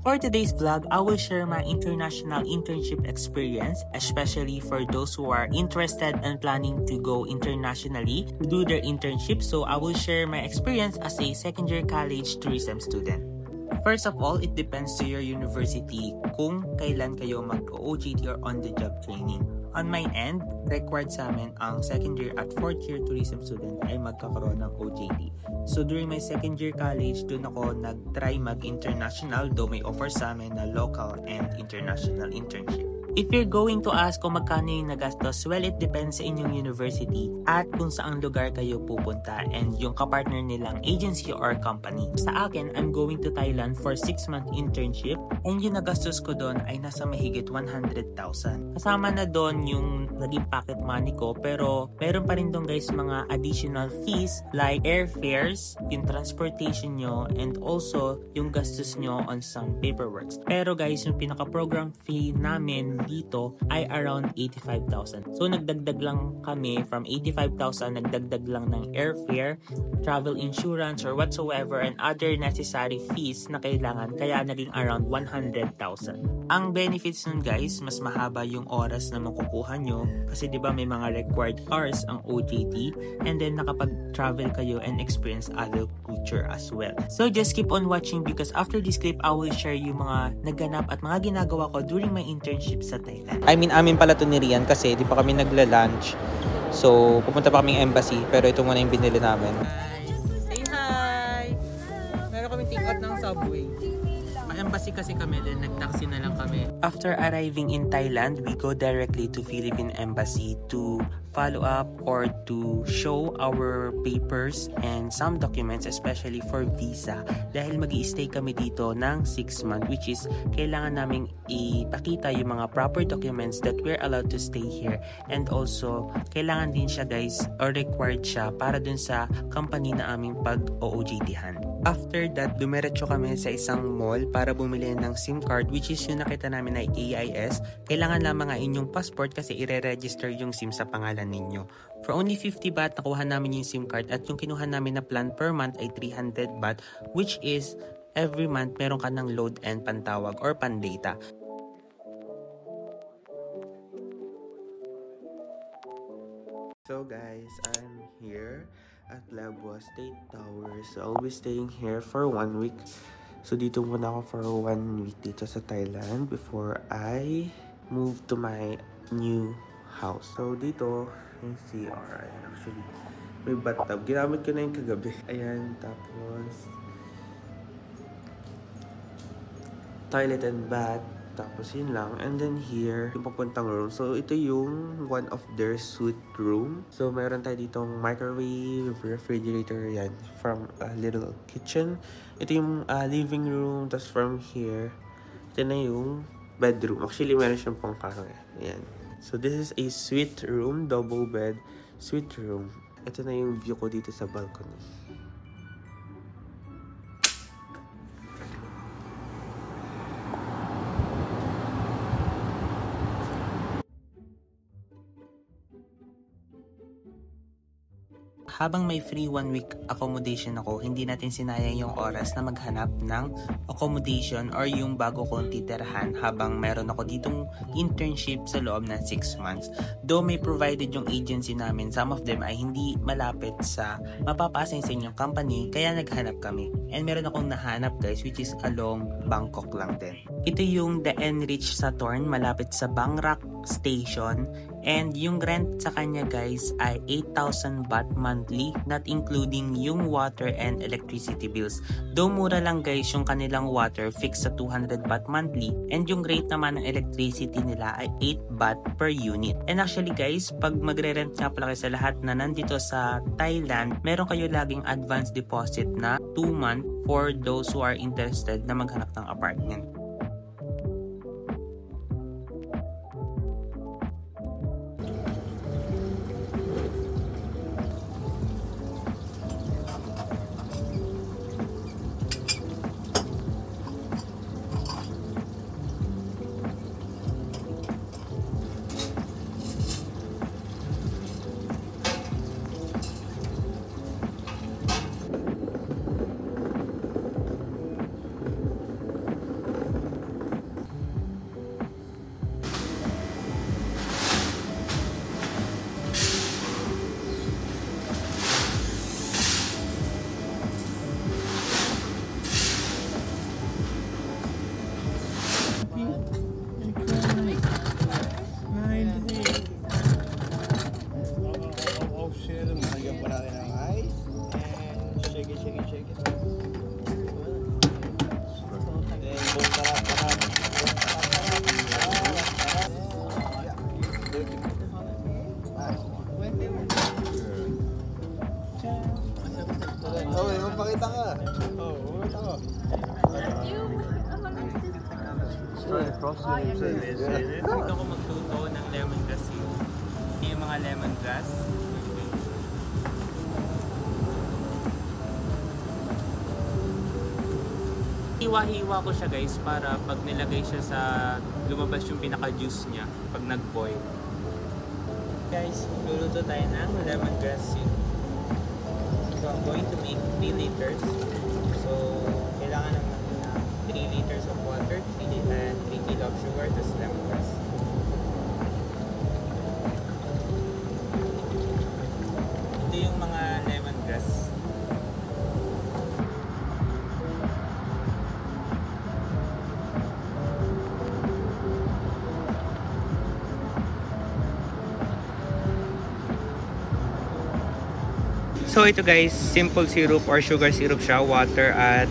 For today's vlog, I will share my international internship experience, especially for those who are interested and planning to go internationally to do their internship. So I will share my experience as a second year college tourism student. First of all, it depends to your university kung kailan kayo mag-OJT or on-the-job training. On my end, required sa amin ang second year at fourth year tourism student ay magkakaroon ng OJT. So during my second year college, dun ako nag-try mag-international, though may offer sa amin na local and international internship. If you're going to ask kung magkano yung nagastos, well, it depends sa inyong university at kung saang lugar kayo pupunta and yung kapartner nilang agency or company. Sa akin, I'm going to Thailand for 6-month internship and yung nagastos ko doon ay nasa mahigit 100,000. Kasama na doon yung naging pocket money ko, pero meron pa rin doon guys mga additional fees like airfares, yung transportation nyo, and also yung gastos nyo on some paperwork. Pero guys, yung pinaka-program fee namin dito ay around 85,000. So nagdagdag lang kami from 85,000, nagdagdag lang ng airfare, travel insurance or whatsoever and other necessary fees na kailangan, kaya naging around 100,000. Ang benefits nun guys, mas mahaba yung oras na makukuha nyo kasi 'di ba may mga required hours ang OJT, and then nakapag-travel kayo and experience other culture as well. So just keep on watching because after this clip I will share yung mga naganap at mga ginagawa ko during my internship sa Thailand. Amin pala to ni Rian kasi di pa kami nagla-lunch. So, pupunta pa kaming embassy pero ito muna yung binili namin. Hi! Say hi! Meron kaming take-out ng Subway. Embassy kasi kami, then nag-taxi na lang kami. After arriving in Thailand, we go directly to Philippine Embassy to follow up or to show our papers and some documents, especially for visa. Dahil mag-i-stay kami dito ng 6 months, which is kailangan naming ipakita yung mga proper documents that we're allowed to stay here. And also, kailangan din siya guys, or required siya para dun sa company na aming pag-OJT-han. After that, dumiretso kami sa isang mall para bumili ng SIM card, which is yung nakita namin ay AIS. Kailangan lamang ang inyong passport kasi ire-register yung SIM sa pangalan ninyo. For only 50 baht, nakuha namin yung SIM card at yung kinuha namin na plan per month ay 300 baht, which is every month meron ka ng load and pantawag or pan-data. So guys, I'm here at Labua State Tower. So I'll be staying here for 1 week. So dito muna ako for 1 week dito sa Thailand before I move to my new house. So dito yung CR. Actually, may bathtub. Ginamit ko na yung kagabi. Ayan, tapos toilet and bath. Tapos yun lang. And then here, yung papuntang room. So ito yung one of their suite room. So meron tayo ditong microwave, refrigerator, yan. From a little kitchen. Ito yung living room. Tapos from here, ito na yung bedroom. Actually, meron siyang pangkano. Yan. So this is a suite room, double bed, suite room. Ito na yung view ko dito sa balcony. habang may free 1 week accommodation ako, hindi natin sinayang yung oras na maghanap ng accommodation or yung bago kong titirhan habang meron ako ditong internship sa loob ng 6 months. Though may provided yung agency namin, some of them ay hindi malapit sa mapapasing sa inyong company, kaya naghanap kami. And meron akong nahanap guys, which is along Bangkok lang din. Ito yung The Enrich Saturn, malapit sa Bang Rak Station. And yung rent sa kanya guys ay 8,000 baht monthly, not including yung water and electricity bills. Though mura lang guys yung kanilang water, fixed sa 200 baht monthly, and yung rate naman ng electricity nila ay 8 baht per unit. And actually guys, pag magre-rent nga pala kayo sa lahat na nandito sa Thailand, meron kayo laging advance deposit na 2 months for those who are interested na maghanap ng apartment. Magpakita ka. Magpakita ka. Dito ako magluto ng lemongrass yun. Yung mga lemongrass. Hiwa-hiwa ko siya guys para pag nilagay siya sa lumabas yung pinaka-juice niya pag nag-boil. Guys, magluluto tayo ng lemongrass yun. So I'm going to make 3 liters. So kailangan naman na 3 liters of water, 3 kilo of sugar, tapos lemongrass. Ito yung mga lemongrass. So ito guys, simple syrup or sugar syrup siya, water at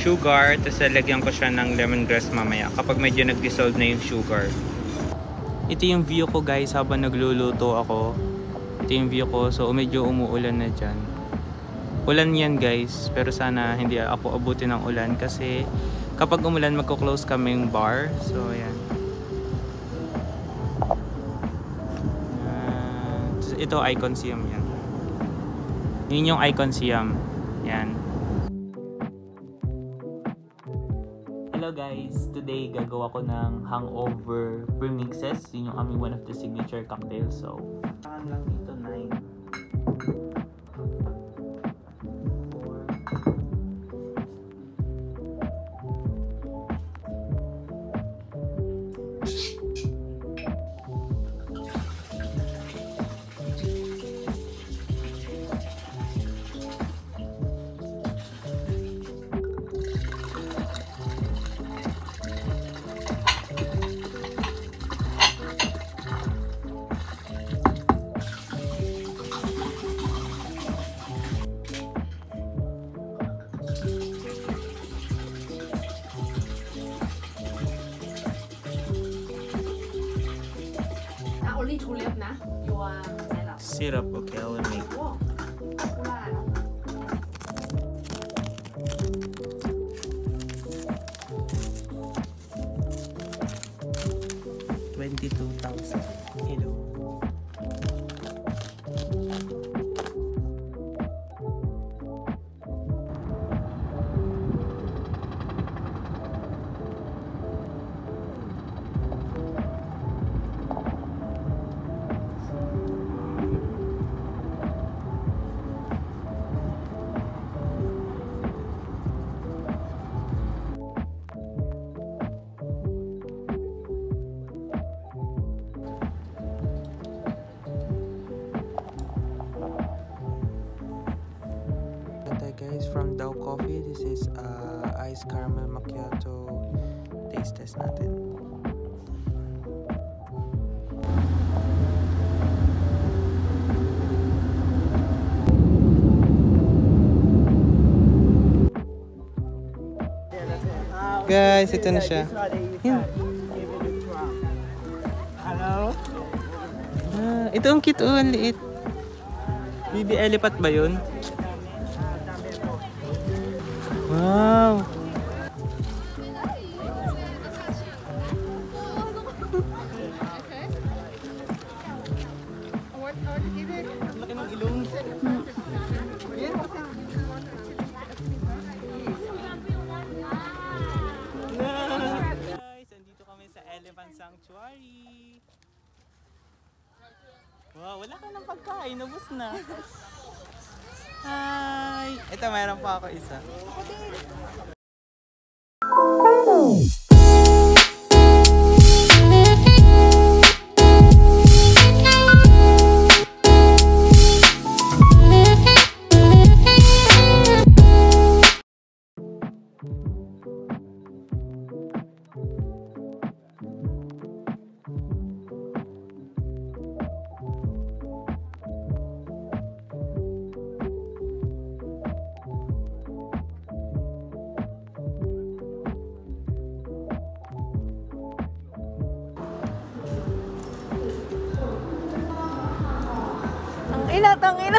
sugar, tapos lalagyan ko siya ng lemongrass mamaya kapag medyo nag-dissolve na yung sugar. Ito yung view ko guys habang nagluluto ako. Ito yung view ko, so medyo umuulan na dyan. Ulan yan guys, pero sana hindi ako abutin ng ulan kasi kapag umulan magko-close kaming bar. So ayan. Ito Icon Siam yan. Yun yung Icon Siam. Yan. Hello guys! Today gagawa ko ng hangover premixes. Yun yung aming one of the signature cocktails. So, saan lang dito 9. Syrup, okay, I will make. $22,000. Hello. latte guys from Dow Coffee. This is ice caramel macchiato. Taste test natin. Guys, ito na siya. Hello? Ito ang cute, oh, ang liit. Baby elephant ba yun? Wow! Laki ng ilong. Guys, andito kami sa Elephant Sanctuary. Wow, wala ka ng pagkain, ubos na. Hi! Ito, mayroon pa ako isa. Tangina.